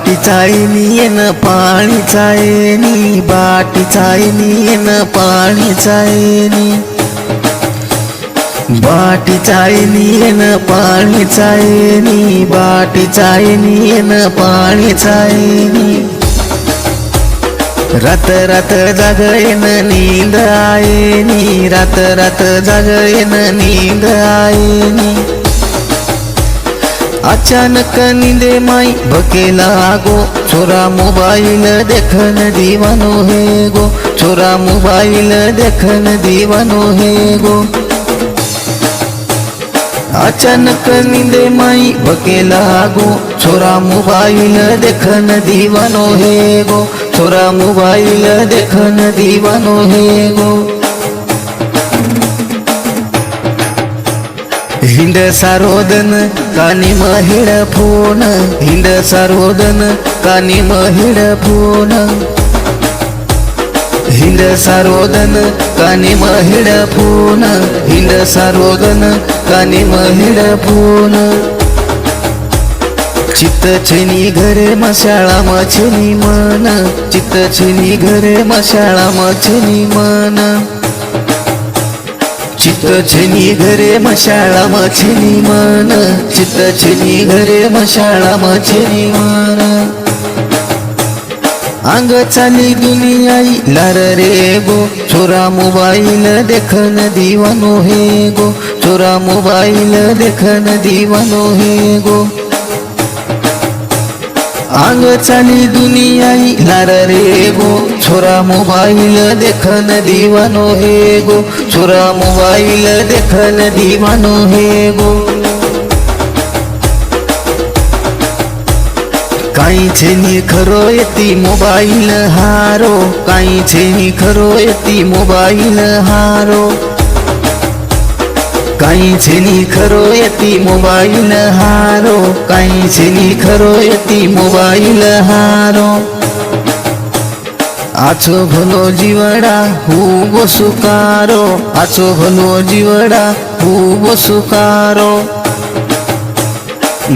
बाटी चाळीनी न पाणी चाळीनी, बाटी चाळीनी न पाणी चाळीनी, बाटी चाळीनी न पाणी चाळीनी, बाटी चाळीनी न पाणी चाळीनी। रात रात जागेन नींद आयेनी, रात रात जागेन नींद आयेनी। अचानक नींदे माई भकेला गो, छोरा मोबाइल देखन दीवानो है गो, छोरा मोबाइल देखन दीवानो है गो। अचानक नींदे माई भकेला गो, छोरा मोबाइल देखन दीवानो है गो, छोरा मोबाइल देखन दीवानो है गो। हिंड सारोदन कानी महिड फोन, हिंड सारोदन कानी महिड फोन, हिंड सारोदन कानी महिड फोन, हिंड सारोदन कानी महिड फोन। चित्त छेनी घरे मशाळा मछनी मन, चित्त छेनी घरे मशाळा मछनी मन, चित्त छेनी घरे मशाळा मछनी मन, चित्त छेनी घरे मशाळा मछनी मन। अंग चाली दुनियाई लार रे गो, छोरा मोबाइल देखन दीवानो है गो, छोरा मोबाइल देखन दीवानो है गो। अंग चाली दुनियाई लार रे गो, छोरा मोबाइल देखन दीवानो है गो, छोरा मोबाइल देखन दीवानो है गो। काई छेनी खरो यती मोबाइल हारो, काई छेनी खरो यती मोबाइल हारो, काई छेनी खरो यती मोबाइल हारो, काई छेनी खरो यती मोबाइल हारो। आछो भलो जीवड़ा हूँ सुकारो, आछो भलो जीवड़ा हूँ सुकारो।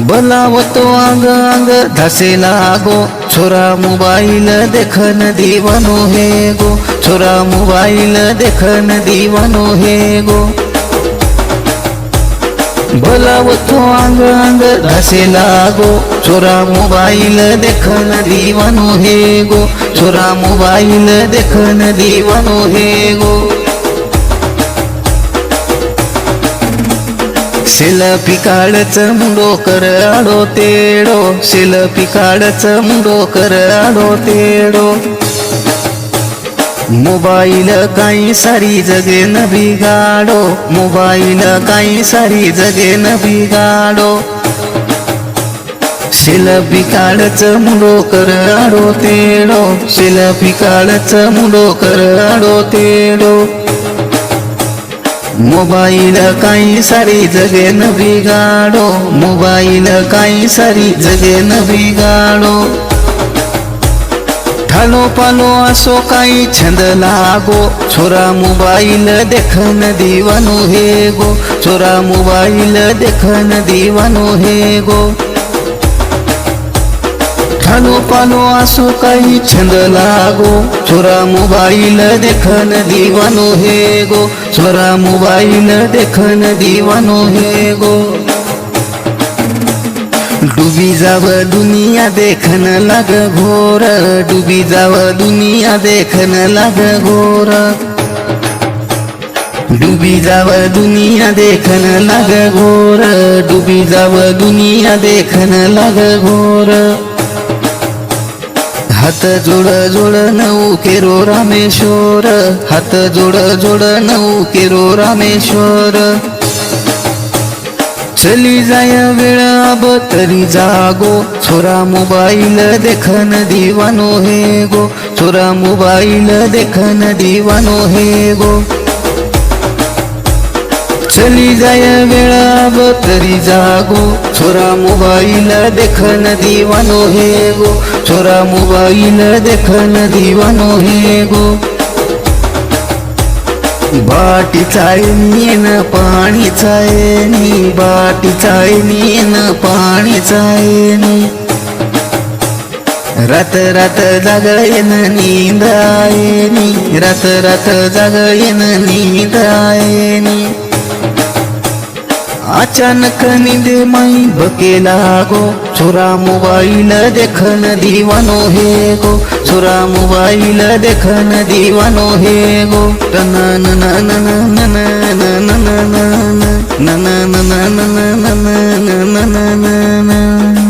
बोलावतो आंग आंग धसे लागो, छोरा मोबाइल देखन दीवानो है गो, छोरा मोबाइल देखन दीवानो है गो। बोलावतो आंग आंग धसे लागो, छोरा मोबाइल देखन दीवानो है गो, छोरा मोबाइल देखन दीवानो है गो। सेल्फी काढच मुंडो कर आडो तेडो, सेल्फी काढच मुंडो कर आडो तेडो। मोबाइल काई सारी जगे न बिगाडो, मोबाइल काई सारी जगे न बिगाडो। सेल्फी काढच मुंडो कर आडो तेडो, सेल्फी काढच मुंडो कर आडो तेडो। मोबाइल काई सारी जगे न बिगाडो, मोबाइल काई सारी जगे न बिगाडो। ठालो पालो असो काई छंद लागो, छोरा मोबाइल देखन दीवानो है गो, छोरा मोबाइल देखन दीवानो है गो। ठालो पालो आसो काई छंद लागो, छोरा मोबाइल देखन दीवानो है गो, छोरा मोबाइल देखन दीवानो है गो। डूबी जाव दुनिया देखन लाग घोर, डूबी जाव दुनिया देखन लाग घोर, डूबी जाव दुनिया देखन लाग घोर, डूबी जाव दुनिया देखन लाग घोर। हात जोड़ जोड़ नऊ केरो रामेश्वर, हात जोड़ जोड़ नऊ केरो रामेश्वर। चली जाय वेळ अब तरी जागो, छोरा मोबाइल देखन दीवानो है गो, छोरा मोबाइल देखन दीवानो है गो। चली जाय वेळ अब तरी जागो, छोरा मोबाइल देखन दीवानो है गो, छोरा मोबाइल देखन दीवानो है गो। बाटी चाळीनी न पाणी चाळीनी, बाटी चाळीनी न पाणी चाळीनी, रात रात जागयन नींदायनी रात रात जागयन नींदायनी अचानक नींद माई बकेला गो छोरा मोबाइल देखन दीवानो हे गो छोरा मोबाइल देखन दीवानो हे गो नन नन नन नन नन नन नन नन नन नन नन नन